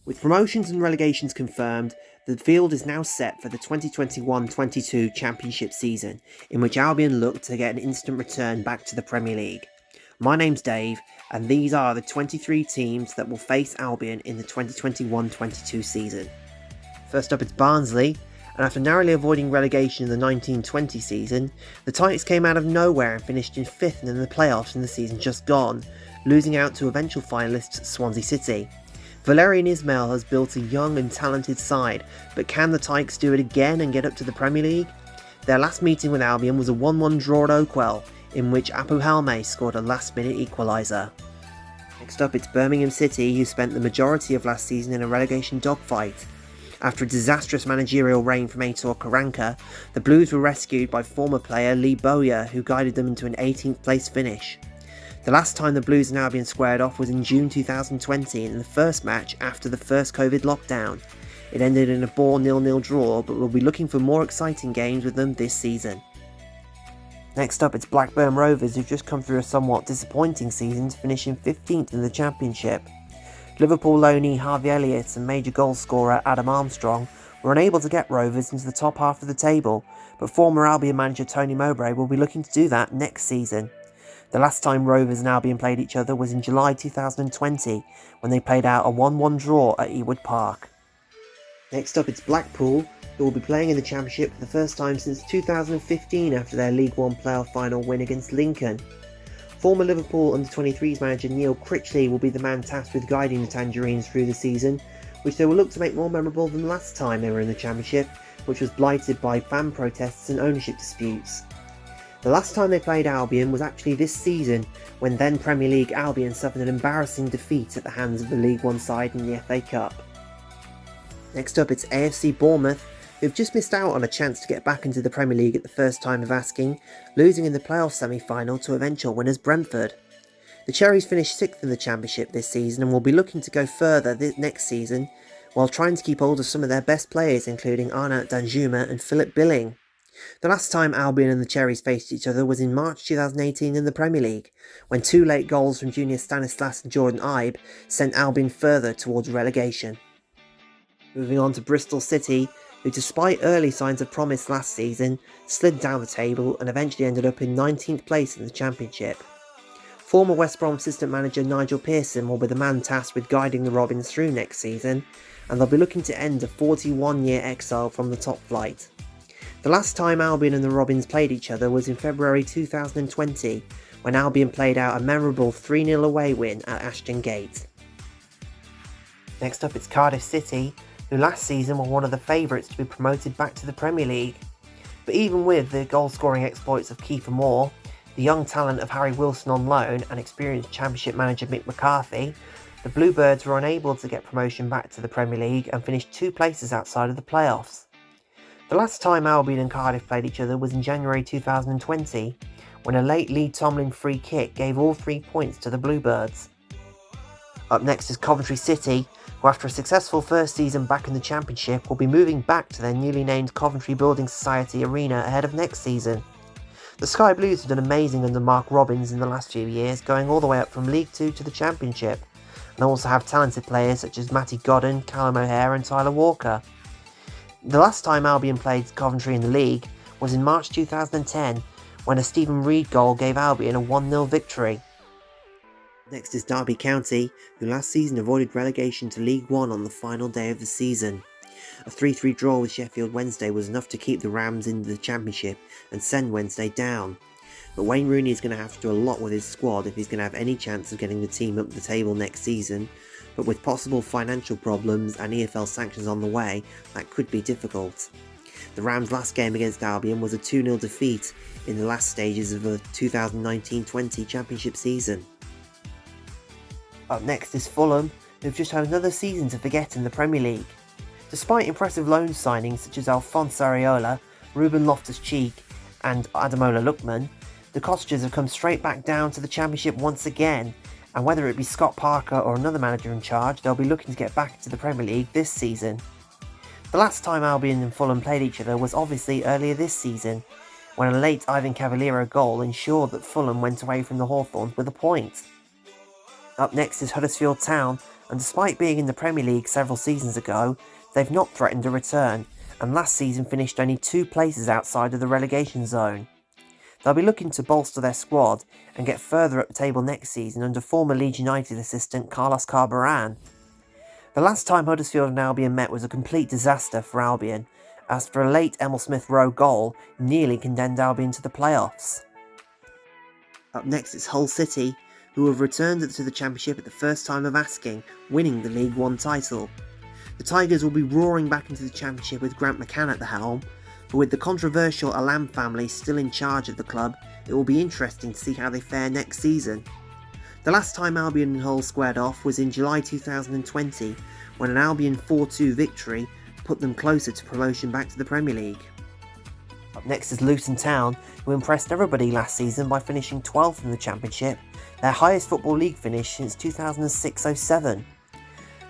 With promotions and relegations confirmed, the field is now set for the 2021-22 Championship season, in which Albion look to get an instant return back to the Premier League. My name's Dave, and these are the 23 teams that will face Albion in the 2021-22 season. First up, it's Barnsley, and after narrowly avoiding relegation in the 1920 season, the Tykes came out of nowhere and finished in 5th in the playoffs in the season just gone, losing out to eventual finalists Swansea City. Valérien Ismaël has built a young and talented side, but can the Tykes do it again and get up to the Premier League? Their last meeting with Albion was a 1-1 draw at Oakwell, in which Apu Helme scored a last-minute equaliser. Next up, it's Birmingham City, who spent the majority of last season in a relegation dogfight. After a disastrous managerial reign from Aitor Karanka, the Blues were rescued by former player Lee Bowyer, who guided them into an 18th place finish. The last time the Blues and Albion squared off was in June 2020 in the first match after the first COVID lockdown. It ended in a bore 0-0 draw, but we'll be looking for more exciting games with them this season. Next up, it's Blackburn Rovers, who've just come through a somewhat disappointing season to finish in 15th in the Championship. Liverpool loanee Harvey Elliott and major goal scorer Adam Armstrong were unable to get Rovers into the top half of the table, but former Albion manager Tony Mowbray will be looking to do that next season. The last time Rovers and Albion played each other was in July 2020, when they played out a 1-1 draw at Ewood Park. Next up, it's Blackpool, who will be playing in the Championship for the first time since 2015 after their League One playoff final win against Lincoln. Former Liverpool under-23s manager Neil Critchley will be the man tasked with guiding the Tangerines through the season, which they will look to make more memorable than last time they were in the Championship, which was blighted by fan protests and ownership disputes. The last time they played Albion was actually this season, when then Premier League Albion suffered an embarrassing defeat at the hands of the League One side in the FA Cup. Next up, it's AFC Bournemouth, who've just missed out on a chance to get back into the Premier League at the first time of asking, losing in the playoff semi-final to eventual winners Brentford. The Cherries finished 6th in the Championship this season and will be looking to go further next season, while trying to keep hold of some of their best players, including Arnaut Danjuma and Philip Billing. The last time Albion and the Cherries faced each other was in March 2018 in the Premier League, when two late goals from Junior Stanislas and Jordan Ibe sent Albion further towards relegation. Moving on to Bristol City, who despite early signs of promise last season, slid down the table and eventually ended up in 19th place in the Championship. Former West Brom assistant manager Nigel Pearson will be the man tasked with guiding the Robins through next season, and they'll be looking to end a 41-year exile from the top flight. The last time Albion and the Robins played each other was in February 2020, when Albion played out a memorable 3-0 away win at Ashton Gate. Next up, it's Cardiff City, who last season were one of the favourites to be promoted back to the Premier League. But even with the goal-scoring exploits of Kiefer Moore, the young talent of Harry Wilson on loan and experienced Championship manager Mick McCarthy, the Bluebirds were unable to get promotion back to the Premier League and finished 2 places outside of the playoffs. The last time Albion and Cardiff played each other was in January 2020, when a late Lee Tomlin free kick gave all 3 points to the Bluebirds. Up next is Coventry City, who after a successful first season back in the Championship will be moving back to their newly named Coventry Building Society Arena ahead of next season. The Sky Blues have done amazing under Mark Robins in the last few years, going all the way up from League 2 to the Championship, and also have talented players such as Matty Godden, Callum O'Hare and Tyler Walker. The last time Albion played Coventry in the league was in March 2010, when a Stephen Reid goal gave Albion a 1-0 victory. Next is Derby County, who last season avoided relegation to League One on the final day of the season. A 3-3 draw with Sheffield Wednesday was enough to keep the Rams in the Championship and send Wednesday down. But Wayne Rooney is going to have to do a lot with his squad if he's going to have any chance of getting the team up the table next season, but with possible financial problems and EFL sanctions on the way, that could be difficult. The Rams' last game against Albion was a 2-0 defeat in the last stages of the 2019-20 Championship season. Up next is Fulham, who've just had another season to forget in the Premier League. Despite impressive loan signings such as Alphonse Areola, Ruben Loftus-Cheek and Ademola Lookman, the Cottagers have come straight back down to the Championship once again, and whether it be Scott Parker or another manager in charge, they'll be looking to get back into the Premier League this season. The last time Albion and Fulham played each other was obviously earlier this season, when a late Ivan Cavaliero goal ensured that Fulham went away from the Hawthorns with a point. Up next is Huddersfield Town, and despite being in the Premier League several seasons ago, they've not threatened a return, and last season finished only 2 places outside of the relegation zone. They'll be looking to bolster their squad and get further up the table next season under former Leeds United assistant Carlos Carbaran. The last time Huddersfield and Albion met was a complete disaster for Albion, as for a late Emil Smith-Rowe goal nearly condemned Albion to the playoffs. Up next is Hull City, who have returned to the Championship at the first time of asking, winning the League One title. The Tigers will be roaring back into the Championship with Grant McCann at the helm, but with the controversial Alam family still in charge of the club, it will be interesting to see how they fare next season. The last time Albion and Hull squared off was in July 2020, when an Albion 4-2 victory put them closer to promotion back to the Premier League. Up next is Luton Town, who impressed everybody last season by finishing 12th in the Championship, their highest Football League finish since 2006-07.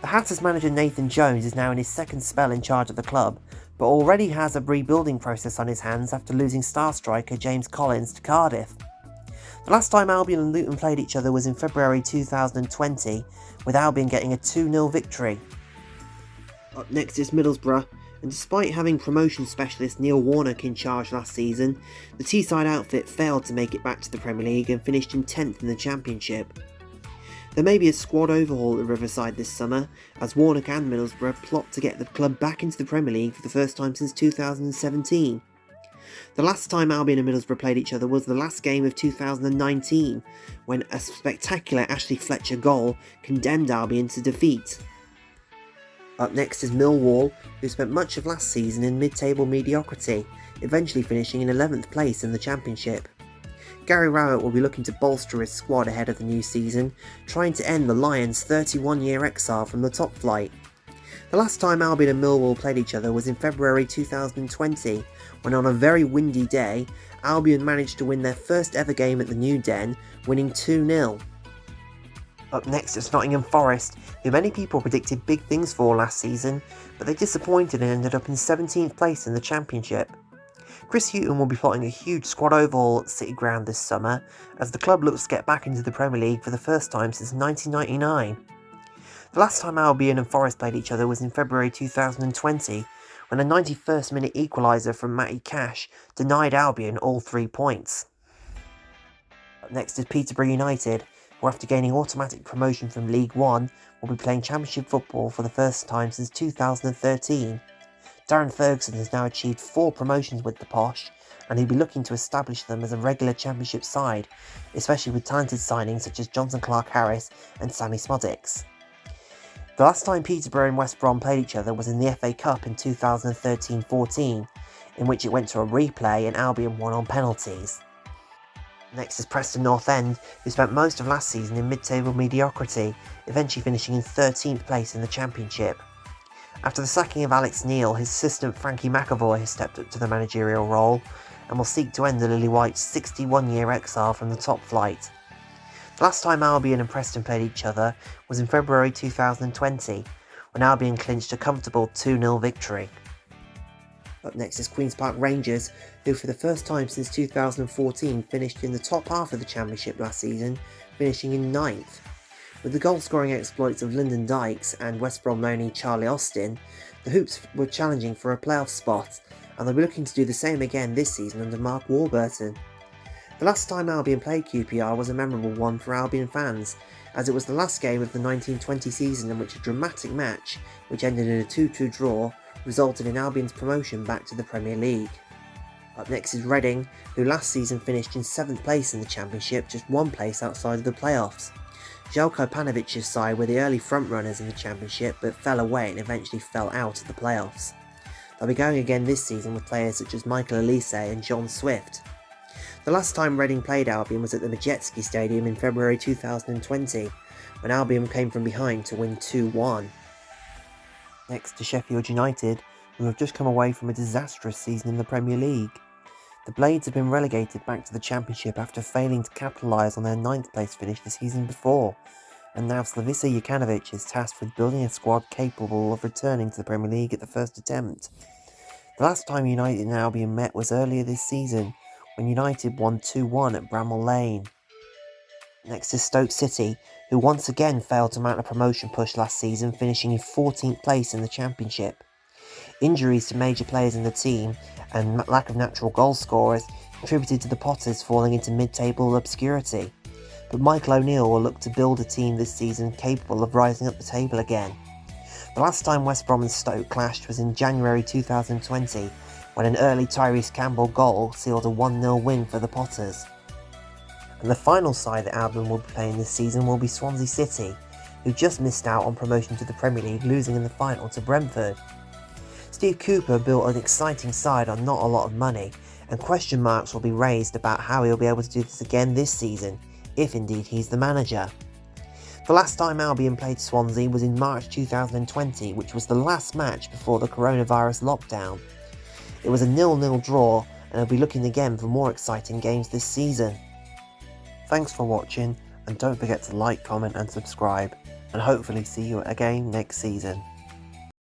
The Hatters manager Nathan Jones is now in his second spell in charge of the club, but already has a rebuilding process on his hands after losing star striker James Collins to Cardiff. The last time Albion and Luton played each other was in February 2020, with Albion getting a 2-0 victory. Up next is Middlesbrough, and despite having promotion specialist Neil Warnock in charge last season, the Teesside outfit failed to make it back to the Premier League and finished in 10th in the Championship. There may be a squad overhaul at Riverside this summer, as Warnock and Middlesbrough plot to get the club back into the Premier League for the first time since 2017. The last time Albion and Middlesbrough played each other was the last game of 2019, when a spectacular Ashley Fletcher goal condemned Albion to defeat. Up next is Millwall, who spent much of last season in mid-table mediocrity, eventually finishing in 11th place in the Championship. Gary Rowett will be looking to bolster his squad ahead of the new season, trying to end the Lions' 31-year exile from the top flight. The last time Albion and Millwall played each other was in February 2020, when on a very windy day, Albion managed to win their first ever game at the New Den, winning 2-0. Up next is Nottingham Forest, who many people predicted big things for last season, but they disappointed and ended up in 17th place in the Championship. Chris Hughton will be plotting a huge squad overhaul at City Ground this summer, as the club looks to get back into the Premier League for the first time since 1999. The last time Albion and Forest played each other was in February 2020, when a 91st minute equaliser from Matty Cash denied Albion all 3 points. Up next is Peterborough United, who after gaining automatic promotion from League One, will be playing Championship football for the first time since 2013. Darren Ferguson has now achieved 4 promotions with the Posh, and he'll be looking to establish them as a regular Championship side, especially with talented signings such as Jonson Clark-Harris and Sammy Smodics. The last time Peterborough and West Brom played each other was in the FA Cup in 2013-14, in which it went to a replay and Albion won on penalties. Next is Preston North End, who spent most of last season in mid-table mediocrity, eventually finishing in 13th place in the Championship. After the sacking of Alex Neil, his assistant Frankie McAvoy has stepped up to the managerial role and will seek to end the Lily Whites' 61-year exile from the top flight. The last time Albion and Preston played each other was in February 2020, when Albion clinched a comfortable 2-0 victory. Up next is Queen's Park Rangers, who for the first time since 2014 finished in the top half of the Championship last season, finishing in 9th. With the goal-scoring exploits of Lyndon Dykes and West Brom loanee Charlie Austin, the Hoops were challenging for a playoff spot, and they'll be looking to do the same again this season under Mark Warburton. The last time Albion played QPR was a memorable one for Albion fans, as it was the last game of the 1920 season in which a dramatic match, which ended in a 2-2 draw, resulted in Albion's promotion back to the Premier League. Up next is Reading, who last season finished in 7th place in the Championship, just 1 place outside of the playoffs. Željko Panovic's side were the early frontrunners in the Championship, but fell away and eventually fell out of the playoffs. They'll be going again this season with players such as Michael Elise and John Swift. The last time Reading played Albion was at the Majetski Stadium in February 2020, when Albion came from behind to win 2-1. Next to Sheffield United, who have just come away from a disastrous season in the Premier League. The Blades have been relegated back to the Championship after failing to capitalise on their 9th place finish the season before, and now Slavica Jokanovic is tasked with building a squad capable of returning to the Premier League at the first attempt. The last time United and Albion met was earlier this season, when United won 2-1 at Bramall Lane. Next is Stoke City, who once again failed to mount a promotion push last season, finishing in 14th place in the Championship. Injuries to major players in the team and lack of natural goal scorers contributed to the Potters falling into mid-table obscurity. But Michael O'Neill will look to build a team this season capable of rising up the table again. The last time West Brom and Stoke clashed was in January 2020, when an early Tyrese Campbell goal sealed a 1-0 win for the Potters. And the final side that Albion will be playing this season will be Swansea City, who just missed out on promotion to the Premier League, losing in the final to Brentford. Steve Cooper built an exciting side on not a lot of money, and question marks will be raised about how he'll be able to do this again this season, if indeed he's the manager. The last time Albion played Swansea was in March 2020, which was the last match before the coronavirus lockdown. It was a 0-0 draw, and I'll be looking again for more exciting games this season. Thanks for watching, and don't forget to like, comment and subscribe, and hopefully see you again next season.